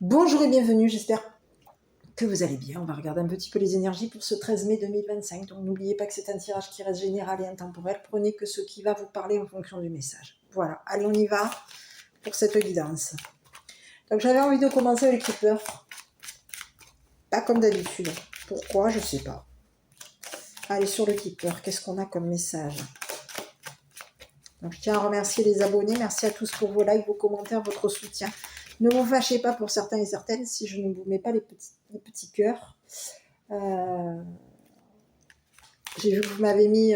Bonjour et bienvenue, j'espère que vous allez bien. On va regarder un petit peu les énergies pour ce 13 mai 2025. Donc n'oubliez pas que c'est un tirage qui reste général et intemporel. Prenez que ce qui va vous parler en fonction du message. Voilà, allez on y va pour cette guidance. Donc j'avais envie de commencer avec les peurs. Pas comme d'habitude. Pourquoi? Je sais pas. Allez, sur le keeper, qu'est-ce qu'on a comme message? Donc je tiens à remercier les abonnés. Merci à tous pour vos likes, vos commentaires, votre soutien. Ne vous fâchez pas pour certains et certaines si je ne vous mets pas les petits cœurs. J'ai vu que vous m'avez mis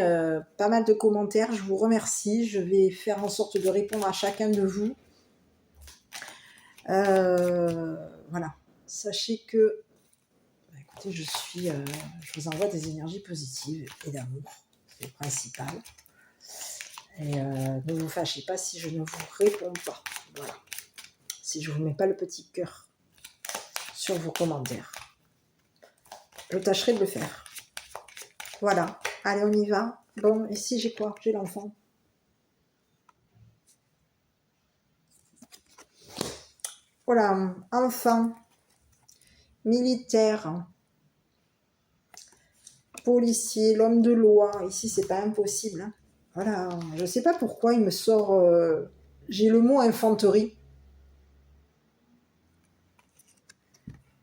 pas mal de commentaires. Je vous remercie. Je vais faire en sorte de répondre à chacun de vous. Voilà. Sachez que, écoutez, je vous envoie des énergies positives et d'amour. C'est le principal. Et ne vous fâchez pas si je ne vous réponds pas. Voilà. Si je ne vous mets pas le petit cœur sur vos commentaires. Je tâcherai de le faire. Voilà. Allez, on y va. Bon, ici, j'ai quoi? J'ai l'enfant. Voilà. Enfant. Militaire. Policier. L'homme de loi. Ici, c'est pas impossible. Hein. Voilà. Je ne sais pas pourquoi il me sort... j'ai le mot infanterie.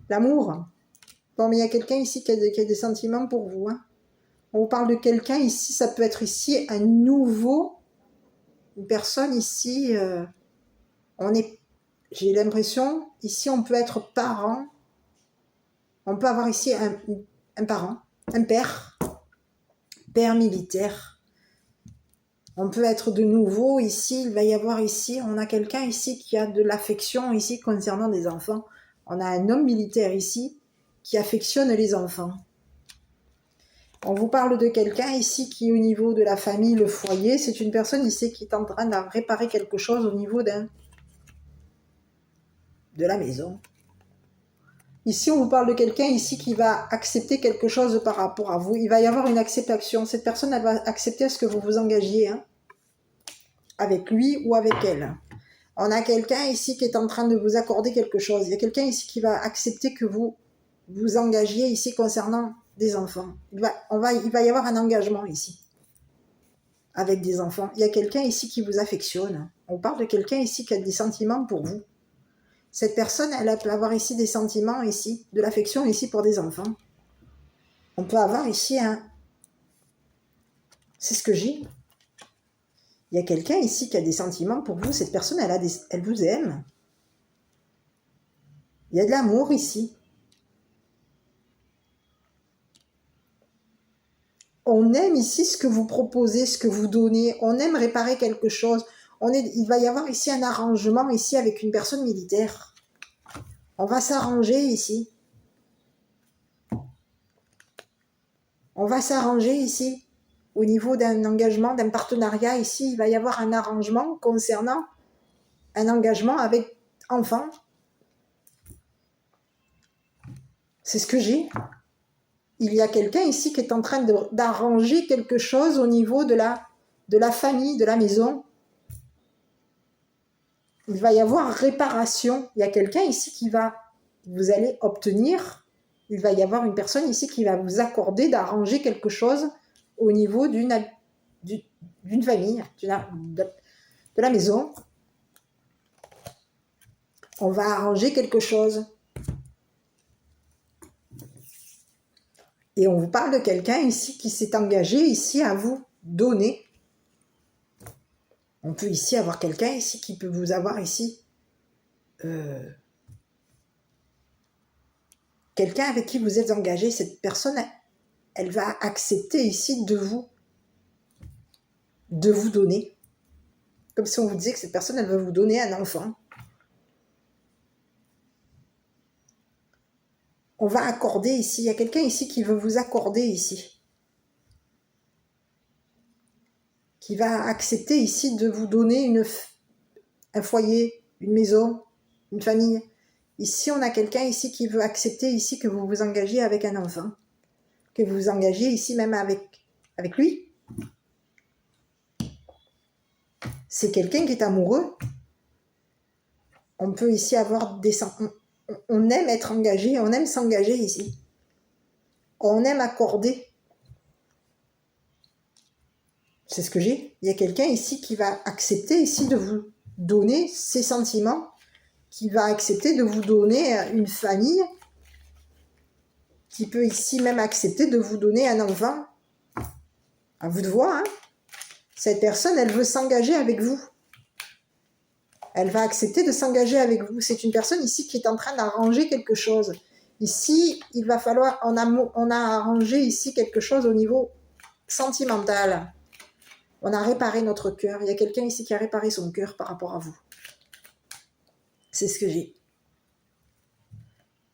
L'amour. Bon, mais il y a quelqu'un ici qui a des sentiments pour vous. Hein. On vous parle de quelqu'un ici. Ça peut être ici un nouveau... Une personne ici... J'ai l'impression, ici, on peut être parent. On peut avoir ici un parent, un père militaire. On peut être de nouveau ici, il va y avoir ici, on a quelqu'un ici qui a de l'affection ici concernant des enfants. On a un homme militaire ici qui affectionne les enfants. On vous parle de quelqu'un ici qui, au niveau de la famille, le foyer, c'est une personne ici qui est en train de réparer quelque chose au niveau de la maison. Ici, on vous parle de quelqu'un ici qui va accepter quelque chose par rapport à vous. Il va y avoir une acceptation. Cette personne, elle va accepter à ce que vous vous engagiez hein, avec lui ou avec elle. On a quelqu'un ici qui est en train de vous accorder quelque chose. Il y a quelqu'un ici qui va accepter que vous vous engagiez ici concernant des enfants. Il va y avoir un engagement ici avec des enfants. Il y a quelqu'un ici qui vous affectionne. On parle de quelqu'un ici qui a des sentiments pour vous. Cette personne, elle peut avoir ici des sentiments ici, de l'affection ici pour des enfants. On peut avoir ici un... C'est ce que j'ai. Il y a quelqu'un ici qui a des sentiments pour vous. Cette personne, elle vous aime. Il y a de l'amour ici. On aime ici ce que vous proposez, ce que vous donnez. On aime réparer quelque chose. Il va y avoir ici un arrangement ici avec une personne militaire. On va s'arranger ici. On va s'arranger ici. Au niveau d'un engagement, d'un partenariat, ici, il va y avoir un arrangement concernant un engagement avec enfants. C'est ce que j'ai. Il y a quelqu'un ici qui est en train d'arranger quelque chose au niveau de la famille, de la maison. Il va y avoir réparation. Il y a quelqu'un ici vous allez obtenir, il va y avoir une personne ici qui va vous accorder d'arranger quelque chose au niveau d'une famille, de la maison. On va arranger quelque chose. Et on vous parle de quelqu'un ici qui s'est engagé ici à vous donner. On peut ici avoir quelqu'un ici qui peut vous avoir ici quelqu'un avec qui vous êtes engagé. Cette personne, elle va accepter ici de vous donner. Comme si on vous disait que cette personne, elle veut vous donner un enfant. On va accorder ici. Il y a quelqu'un ici qui veut vous accorder ici. Qui va accepter ici de vous donner un foyer, une maison, une famille. Ici, on a quelqu'un ici qui veut accepter ici que vous vous engagiez avec un enfant. Que vous vous engagiez ici même avec lui. C'est quelqu'un qui est amoureux. On peut ici avoir on aime être engagé, on aime s'engager ici. On aime accorder. C'est ce que j'ai. Il y a quelqu'un ici qui va accepter ici de vous donner ses sentiments, qui va accepter de vous donner une famille, qui peut ici même accepter de vous donner un enfant. À vous de voir, hein. Cette personne, elle veut s'engager avec vous. Elle va accepter de s'engager avec vous. C'est une personne ici qui est en train d'arranger quelque chose. Ici, il va falloir, on a arrangé ici quelque chose au niveau sentimental. On a réparé notre cœur. Il y a quelqu'un ici qui a réparé son cœur par rapport à vous. C'est ce que j'ai.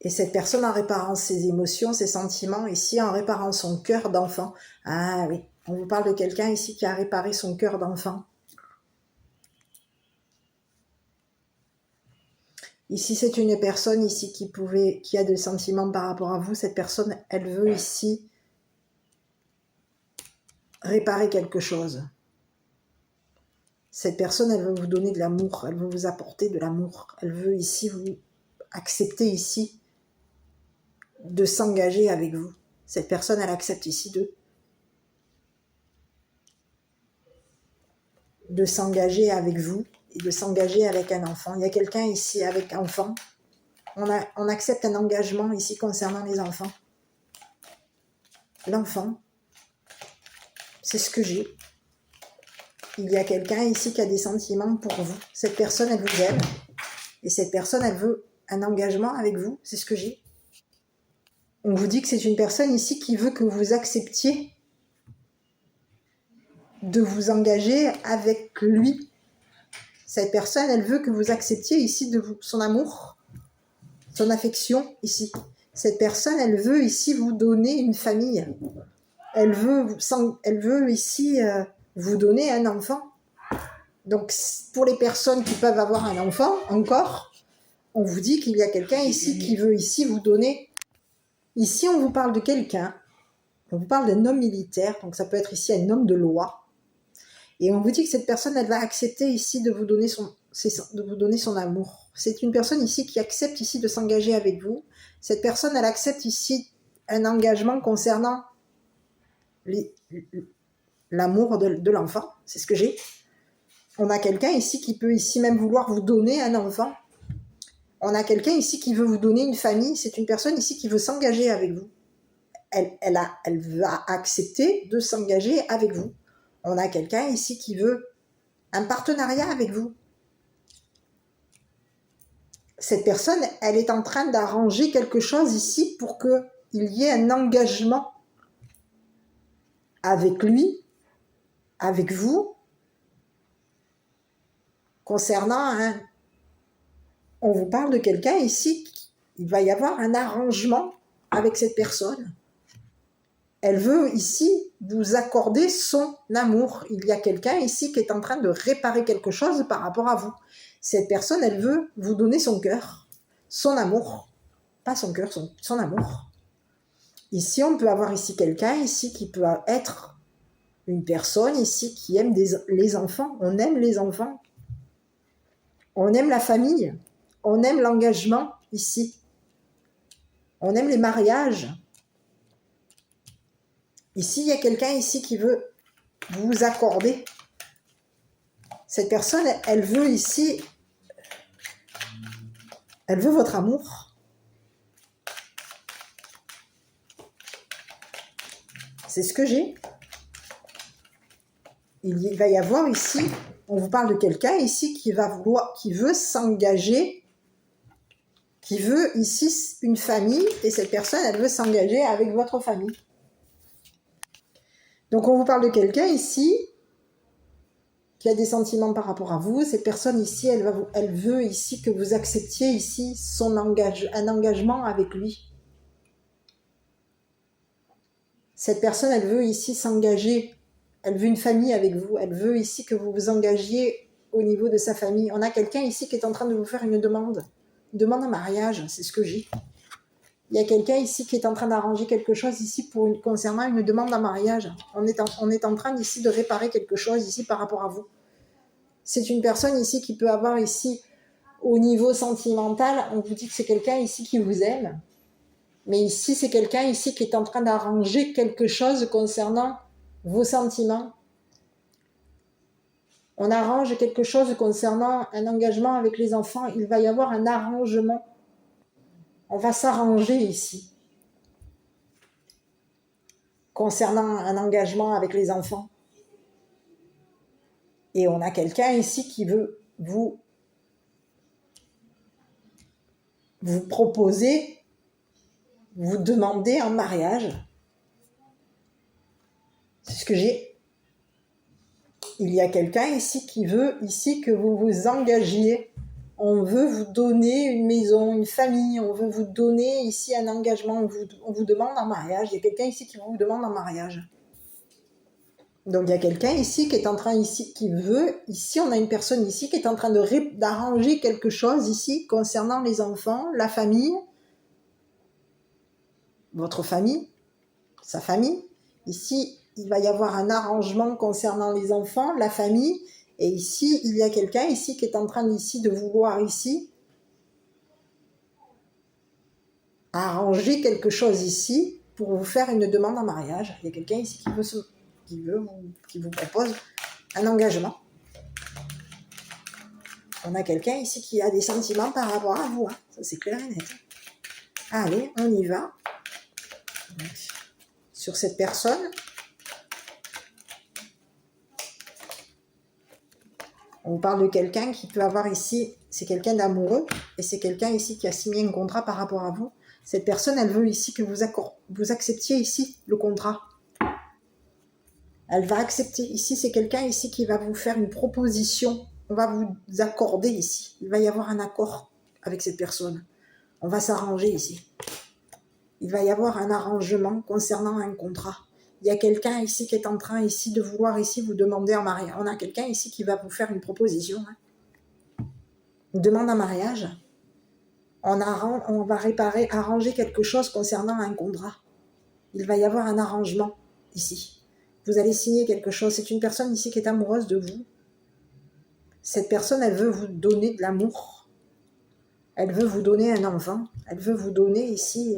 Et cette personne, en réparant ses émotions, ses sentiments, ici, en réparant son cœur d'enfant. Ah oui, on vous parle de quelqu'un ici qui a réparé son cœur d'enfant. Ici, c'est une personne ici qui a des sentiments par rapport à vous. Cette personne, elle veut ici réparer quelque chose. Cette personne, elle veut vous donner de l'amour. Elle veut vous apporter de l'amour. Elle veut ici vous accepter ici de s'engager avec vous. Cette personne, elle accepte ici de s'engager avec vous et de s'engager avec un enfant. Il y a quelqu'un ici avec enfant. On accepte un engagement ici concernant les enfants. L'enfant, c'est ce que j'ai. Il y a quelqu'un ici qui a des sentiments pour vous. Cette personne, elle vous aime. Et cette personne, elle veut un engagement avec vous. C'est ce que j'ai. On vous dit que c'est une personne ici qui veut que vous acceptiez de vous engager avec lui. Cette personne, elle veut que vous acceptiez ici son amour, son affection ici. Cette personne, elle veut ici vous donner une famille. Elle veut ici vous donner un enfant. Donc, pour les personnes qui peuvent avoir un enfant, encore, on vous dit qu'il y a quelqu'un ici qui veut ici vous donner. Ici, on vous parle de quelqu'un. On vous parle d'un homme militaire. Donc, ça peut être ici un homme de loi. Et on vous dit que cette personne, elle va accepter ici de vous donner son amour. C'est une personne ici qui accepte ici de s'engager avec vous. Cette personne, elle accepte ici un engagement concernant l'amour de l'enfant. C'est ce que j'ai. On a quelqu'un ici qui peut ici même vouloir vous donner un enfant. On a quelqu'un ici qui veut vous donner une famille. C'est une personne ici qui veut s'engager avec vous. Elle va accepter de s'engager avec vous. On a quelqu'un ici qui veut un partenariat avec vous. Cette personne, elle est en train d'arranger quelque chose ici pour qu'il y ait un engagement avec lui, avec vous, concernant on vous parle de quelqu'un ici, il va y avoir un arrangement avec cette personne. Elle veut ici vous accorder son amour. Il y a quelqu'un ici qui est en train de réparer quelque chose par rapport à vous. Cette personne, elle veut vous donner son cœur, son amour. Pas son cœur, son amour. Ici, on peut avoir ici quelqu'un ici qui peut être une personne ici qui aime les enfants. On aime les enfants. On aime la famille. On aime l'engagement ici. On aime les mariages. Ici, il y a quelqu'un ici qui veut vous accorder. Cette personne, elle veut ici, elle veut votre amour. C'est ce que j'ai. Il va y avoir ici, on vous parle de quelqu'un ici qui veut s'engager, qui veut ici une famille, et cette personne, elle veut s'engager avec votre famille. Donc, on vous parle de quelqu'un ici qui a des sentiments par rapport à vous. Cette personne ici, elle veut ici que vous acceptiez ici un engagement avec lui. Cette personne, elle veut ici s'engager. Elle veut une famille avec vous. Elle veut ici que vous vous engagiez au niveau de sa famille. On a quelqu'un ici qui est en train de vous faire une demande. Une demande en mariage, c'est ce que j'ai. Il y a quelqu'un ici qui est en train d'arranger quelque chose ici concernant une demande en mariage. On est en train ici de réparer quelque chose ici par rapport à vous. C'est une personne ici qui peut avoir ici au niveau sentimental, on vous dit que c'est quelqu'un ici qui vous aime. Mais ici, c'est quelqu'un ici qui est en train d'arranger quelque chose concernant vos sentiments. On arrange quelque chose concernant un engagement avec les enfants. Il va y avoir un arrangement. On va s'arranger ici. Concernant un engagement avec les enfants. Et on a quelqu'un ici qui veut vous proposer, vous demander en mariage. C'est ce que j'ai. Il y a quelqu'un ici qui veut ici que vous vous engagiez. On veut vous donner une maison, une famille. On veut vous donner ici un engagement. On vous demande en mariage. Il y a quelqu'un ici qui vous demande en mariage. Donc il y a quelqu'un ici qui est en train ici, qui veut, ici on a une personne ici qui est en train d'arranger quelque chose ici concernant les enfants, la famille, votre famille, sa famille. Ici, il va y avoir un arrangement concernant les enfants, la famille, et ici, il y a quelqu'un ici qui est en train ici de vouloir ici arranger quelque chose ici pour vous faire une demande en mariage. Il y a quelqu'un ici qui vous propose un engagement. On a quelqu'un ici qui a des sentiments par rapport à vous. Hein. Ça, c'est clair et net. Allez, on y va. Donc, sur cette personne, on parle de quelqu'un qui peut avoir ici, c'est quelqu'un d'amoureux, et c'est quelqu'un ici qui a signé un contrat par rapport à vous. Cette personne, elle veut ici que vous acceptiez ici le contrat. Elle va accepter. Ici, c'est quelqu'un ici qui va vous faire une proposition. On va vous accorder ici. Il va y avoir un accord avec cette personne. On va s'arranger ici. Il va y avoir un arrangement concernant un contrat. Il y a quelqu'un ici qui est en train ici de vouloir ici vous demander en mariage. On a quelqu'un ici qui va vous faire une proposition. Hein. Une demande en mariage. On va arranger quelque chose concernant un contrat. Il va y avoir un arrangement ici. Vous allez signer quelque chose. C'est une personne ici qui est amoureuse de vous. Cette personne, elle veut vous donner de l'amour. Elle veut vous donner un enfant. Elle veut vous donner ici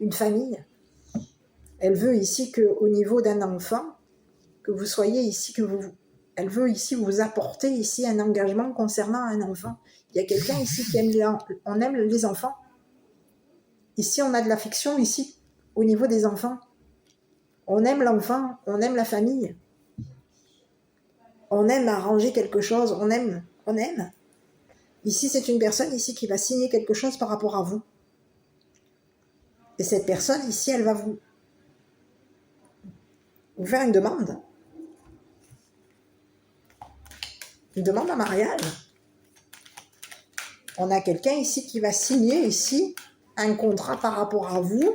une famille. Elle veut ici qu'au niveau d'un enfant, que vous soyez ici, elle veut ici vous apporter ici un engagement concernant un enfant. Il y a quelqu'un ici qui aime on aime les enfants. Ici, on a de l'affection ici, au niveau des enfants. On aime l'enfant, on aime la famille. On aime arranger quelque chose, on aime. Ici, c'est une personne ici qui va signer quelque chose par rapport à vous. Et cette personne ici, elle va vous faire une demande. Une demande en mariage. On a quelqu'un ici qui va signer ici un contrat par rapport à vous.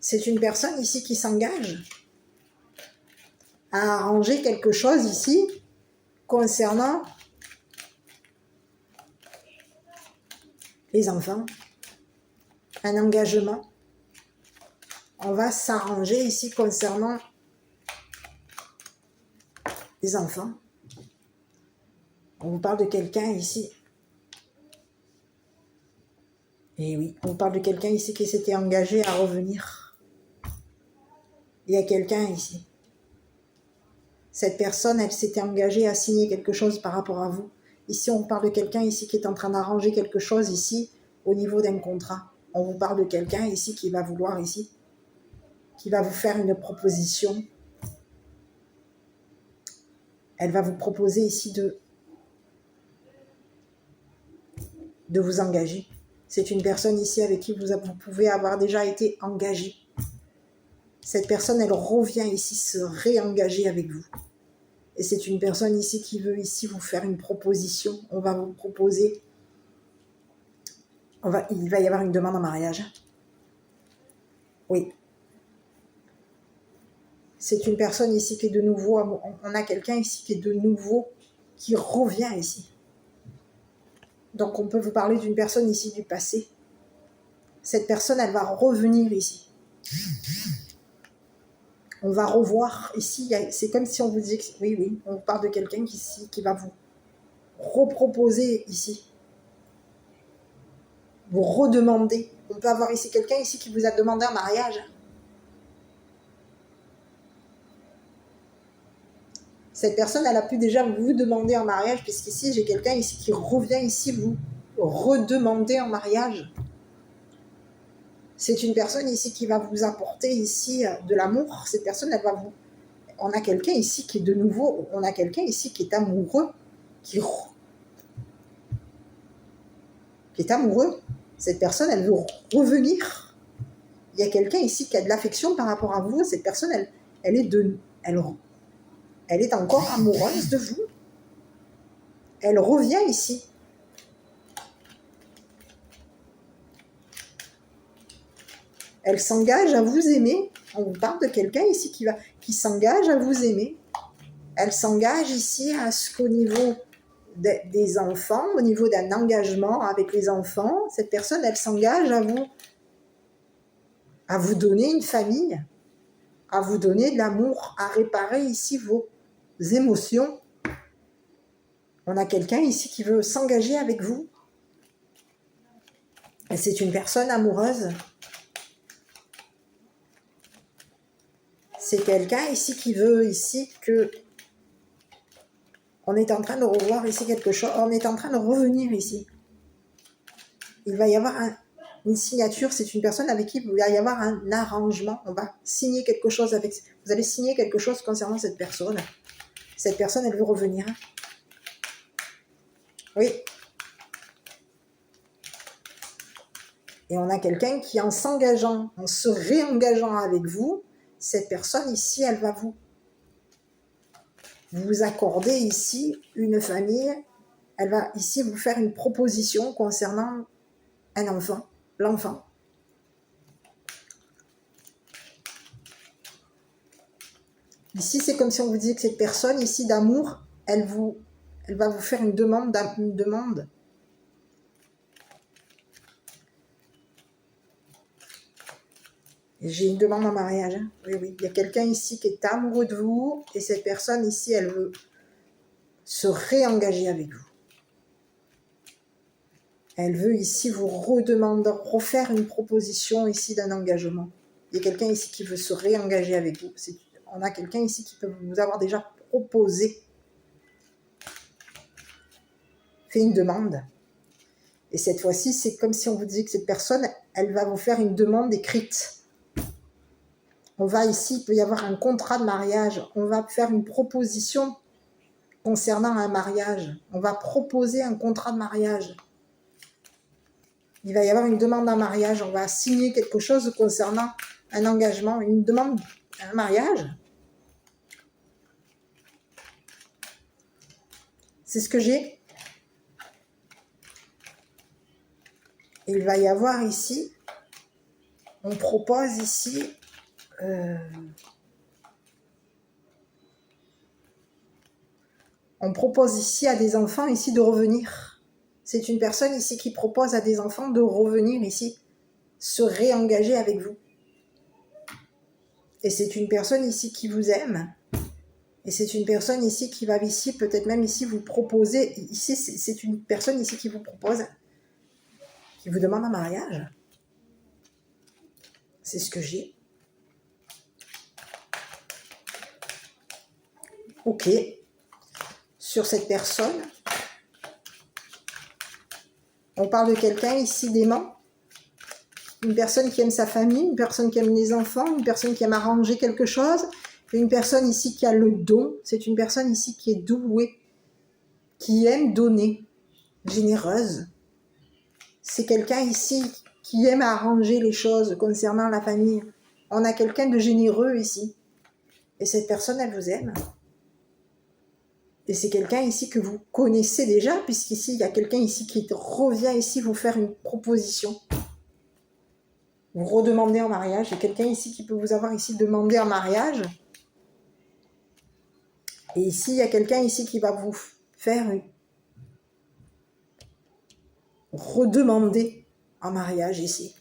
C'est une personne ici qui s'engage à arranger quelque chose ici concernant les enfants. Un engagement. On va s'arranger ici concernant les enfants. On vous parle de quelqu'un ici. Et oui, on parle de quelqu'un ici qui s'était engagé à revenir. Il y a quelqu'un ici. Cette personne, elle s'était engagée à signer quelque chose par rapport à vous. Ici, on parle de quelqu'un ici qui est en train d'arranger quelque chose ici au niveau d'un contrat. On vous parle de quelqu'un ici qui va vouloir ici, qui va vous faire une proposition. Elle va vous proposer ici de vous engager. C'est une personne ici avec qui vous pouvez avoir déjà été engagé. Cette personne, elle revient ici se réengager avec vous. Et c'est une personne ici qui veut ici vous faire une proposition. On va vous proposer. Il va y avoir une demande en mariage. Oui. C'est une personne ici qui est de nouveau. On a quelqu'un ici qui est de nouveau, qui revient ici. Donc on peut vous parler d'une personne ici du passé. Cette personne, elle va revenir ici. On va revoir ici. C'est comme si on vous disait, oui, on vous parle de quelqu'un qui va vous reproposer ici vous redemander. On peut avoir ici quelqu'un ici qui vous a demandé en mariage. Cette personne, elle a pu déjà vous demander en mariage, puisqu'ici, j'ai quelqu'un ici qui revient ici vous redemander en mariage. C'est une personne ici qui va vous apporter ici de l'amour. Cette personne, elle va vous... On a quelqu'un ici qui est de nouveau... On a quelqu'un ici qui est amoureux, qui est amoureux. Cette personne, elle veut revenir. Il y a quelqu'un ici qui a de l'affection par rapport à vous. Cette personne, elle est encore amoureuse de vous. Elle revient ici. Elle s'engage à vous aimer. On vous parle de quelqu'un ici qui s'engage à vous aimer. Elle s'engage ici à ce qu'au niveau des enfants, au niveau d'un engagement avec les enfants, cette personne, elle s'engage à vous donner une famille, à vous donner de l'amour, à réparer ici vos émotions. On a quelqu'un ici qui veut s'engager avec vous. Et c'est une personne amoureuse. C'est quelqu'un ici qui veut ici que... On est en train de revoir ici quelque chose. On est en train de revenir ici. Il va y avoir une signature. C'est une personne avec qui il va y avoir un arrangement. On va signer quelque chose avec... Vous allez signer quelque chose concernant cette personne. Cette personne, elle veut revenir. Oui. Et on a quelqu'un qui, en s'engageant, en se réengageant avec vous, cette personne ici, elle va vous accorder ici une famille. Elle va ici vous faire une proposition concernant un enfant, l'enfant. Ici, c'est comme si on vous disait que cette personne ici d'amour, elle va vous faire une demande. J'ai une demande en mariage. Hein. Oui, oui. Il y a quelqu'un ici qui est amoureux de vous et cette personne ici, elle veut se réengager avec vous. Elle veut ici vous redemander, refaire une proposition ici d'un engagement. Il y a quelqu'un ici qui veut se réengager avec vous. On a quelqu'un ici qui peut vous avoir déjà proposé, fait une demande. Et cette fois-ci, c'est comme si on vous disait que cette personne, elle va vous faire une demande écrite. On va ici, il peut y avoir un contrat de mariage. On va faire une proposition concernant un mariage. On va proposer un contrat de mariage. Il va y avoir une demande en mariage. On va signer quelque chose concernant un engagement, une demande, un mariage. C'est ce que j'ai. Il va y avoir ici, on propose ici, à des enfants ici de revenir. C'est une personne ici qui propose à des enfants de revenir ici, se réengager avec vous. Et c'est une personne ici qui vous aime. Et c'est une personne ici qui va ici, peut-être même ici, vous proposer. Ici, c'est une personne ici qui vous propose, qui vous demande un mariage. C'est ce que j'ai. Ok. Sur cette personne, on parle de quelqu'un ici d'aimant. Une personne qui aime sa famille, une personne qui aime les enfants, une personne qui aime arranger quelque chose, une personne ici qui a le don. C'est une personne ici qui est douée, qui aime donner, généreuse. C'est quelqu'un ici qui aime arranger les choses concernant la famille. On a quelqu'un de généreux ici. Et cette personne, elle vous aime. Et c'est quelqu'un ici que vous connaissez déjà, puisqu'ici, il y a quelqu'un ici qui revient ici vous faire une proposition. Vous redemandez en mariage. Il y a quelqu'un ici qui peut vous avoir ici demandé en mariage. Et ici, il y a quelqu'un ici qui va vous faire redemander en mariage ici.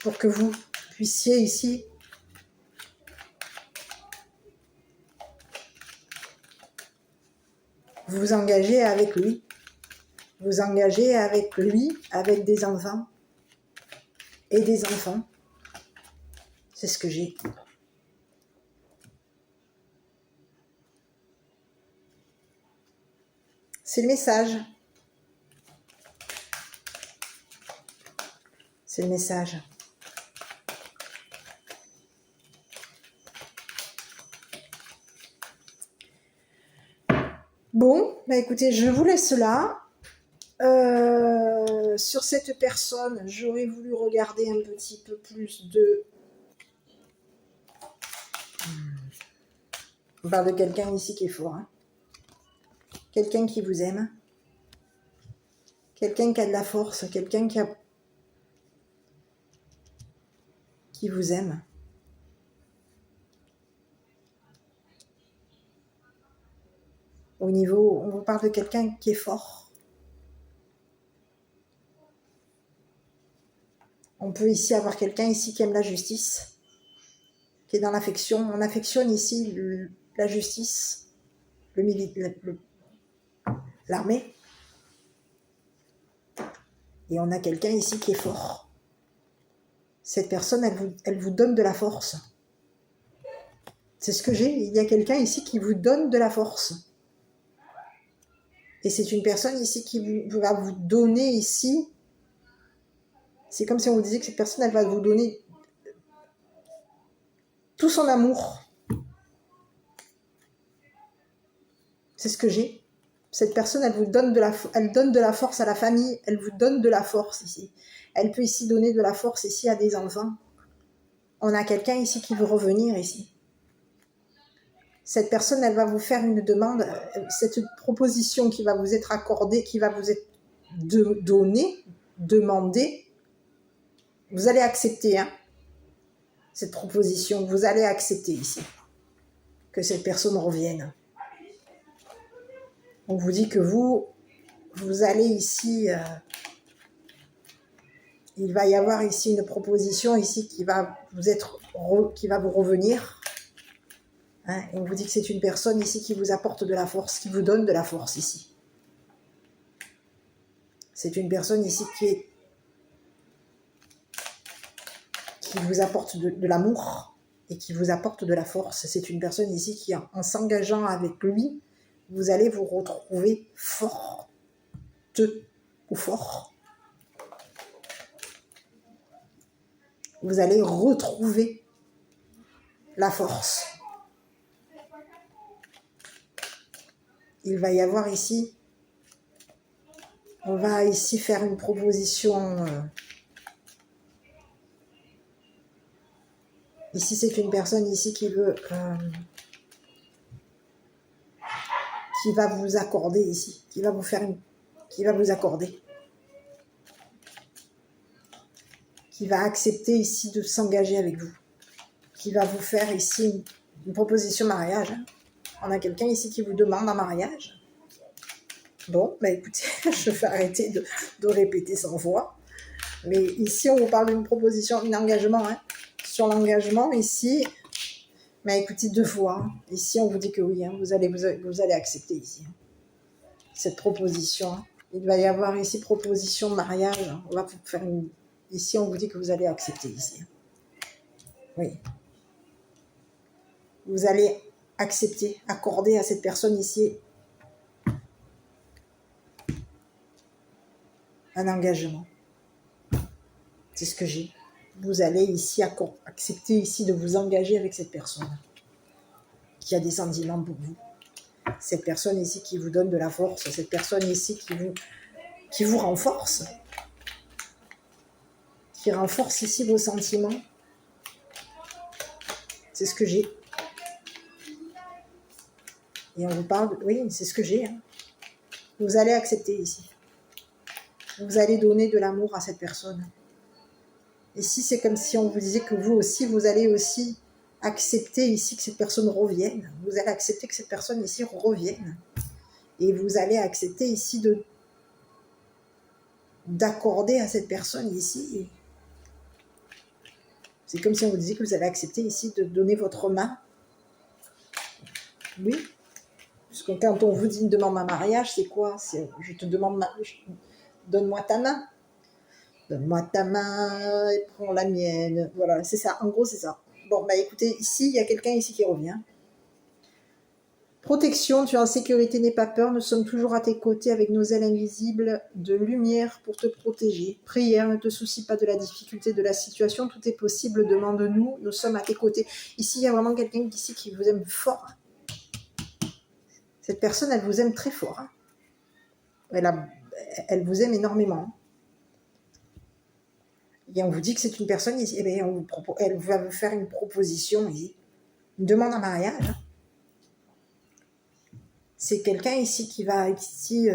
Pour que vous puissiez ici vous engager avec lui. vous engager avec lui, avec des enfants et des enfants. C'est ce que j'ai. C'est le message. C'est le message. Bon, bah écoutez, je vous laisse là. Sur cette personne, j'aurais voulu regarder un petit peu plus de... On parle de quelqu'un ici qui est fort. Hein. Quelqu'un qui vous aime. Quelqu'un qui a de la force. Quelqu'un qui vous aime. Au niveau, on vous parle de quelqu'un qui est fort. On peut ici avoir quelqu'un ici qui aime la justice, qui est dans l'affection. On affectionne ici la justice, l'armée. Et on a quelqu'un ici qui est fort. Cette personne, elle vous donne de la force. C'est ce que j'ai. Il y a quelqu'un ici qui vous donne de la force. Et c'est une personne ici qui va vous donner ici. C'est comme si on vous disait que cette personne, elle va vous donner tout son amour. C'est ce que j'ai. Cette personne, elle donne de la force à la famille. Elle vous donne de la force ici. Elle peut ici donner de la force ici à des enfants. On a quelqu'un ici qui veut revenir ici. Cette personne, elle va vous faire une demande, cette proposition qui va vous être accordée, qui va vous être donnée, demandée, vous allez accepter cette proposition, vous allez accepter ici que cette personne revienne. On vous dit que vous allez ici, il va y avoir ici une proposition ici qui va vous revenir. Hein, et on vous dit que c'est une personne ici qui vous apporte de la force, qui vous donne de la force ici. C'est une personne ici qui vous apporte de l'amour et qui vous apporte de la force. C'est une personne ici qui, en s'engageant avec lui, vous allez vous retrouver forte ou fort. Vous allez retrouver la force. Il va y avoir ici, on va ici faire une proposition. Ici, c'est une personne ici qui veut, qui va vous accorder ici, qui va vous accorder, qui va accepter ici de s'engager avec vous, qui va vous faire ici une proposition de mariage. On a quelqu'un ici qui vous demande un mariage. Bon, bah écoutez, je vais arrêter de répéter 100 fois. Mais ici, on vous parle d'une proposition, d'un engagement. Hein. Sur l'engagement, ici, bah écoutez, 2 fois. Hein. Ici, on vous dit que oui, hein, vous allez accepter ici. Cette proposition. Hein. Il va y avoir ici proposition de mariage. On va vous faire une... Ici, on vous dit que vous allez accepter ici. Oui. Vous allez accepter, accorder à cette personne ici un engagement. C'est ce que j'ai. Vous allez ici accepter ici de vous engager avec cette personne qui a des sentiments pour vous. Cette personne ici qui vous donne de la force, cette personne ici qui vous renforce, qui renforce ici vos sentiments. C'est ce que j'ai. Et on vous parle, oui, c'est ce que j'ai. Hein. Vous allez accepter ici. Vous allez donner de l'amour à cette personne. Ici, c'est comme si on vous disait que vous aussi, vous allez aussi accepter ici que cette personne revienne. Vous allez accepter que cette personne ici revienne. Et vous allez accepter ici d'accorder à cette personne ici. C'est comme si on vous disait que vous allez accepter ici de donner votre main. Oui. Puisque quand on vous dit une demande en mariage, c'est quoi? C'est je te demande, donne-moi ta main. Donne-moi ta main et prends la mienne. Voilà, c'est ça. En gros, c'est ça. Bon, bah écoutez, ici, il y a quelqu'un ici qui revient. Protection, tu es en sécurité, n'aie pas peur. Nous sommes toujours à tes côtés avec nos ailes invisibles de lumière pour te protéger. Prière, ne te soucie pas de la difficulté de la situation. Tout est possible, demande-nous. Nous sommes à tes côtés. Ici, il y a vraiment quelqu'un ici qui vous aime fort. Cette personne, elle vous aime très fort. Elle vous aime énormément. Et on vous dit que c'est une personne, eh bien, elle va vous faire une proposition, une demande en mariage. C'est quelqu'un ici qui va ici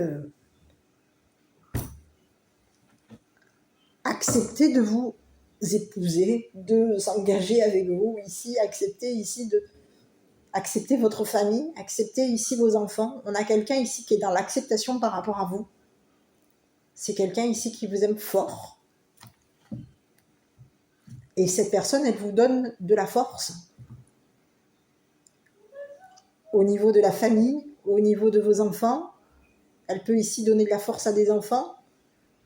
accepter de vous épouser, de s'engager avec vous ici, accepter votre famille, accepter ici vos enfants. On a quelqu'un ici qui est dans l'acceptation par rapport à vous. C'est quelqu'un ici qui vous aime fort. Et cette personne, elle vous donne de la force. Au niveau de la famille, au niveau de vos enfants, elle peut ici donner de la force à des enfants.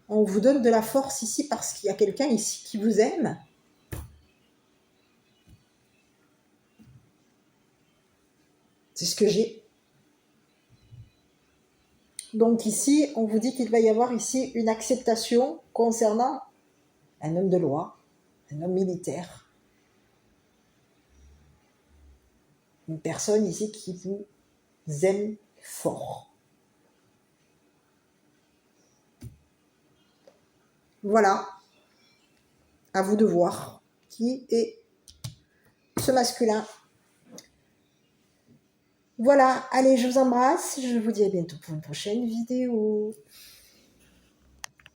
On vous donne de la force ici parce qu'il y a quelqu'un ici qui vous aime. C'est ce que j'ai. Donc ici, on vous dit qu'il va y avoir ici une acceptation concernant un homme de loi, un homme militaire. Une personne ici qui vous aime fort. Voilà. À vous de voir qui est ce masculin. Voilà, allez, je vous embrasse. Je vous dis à bientôt pour une prochaine vidéo.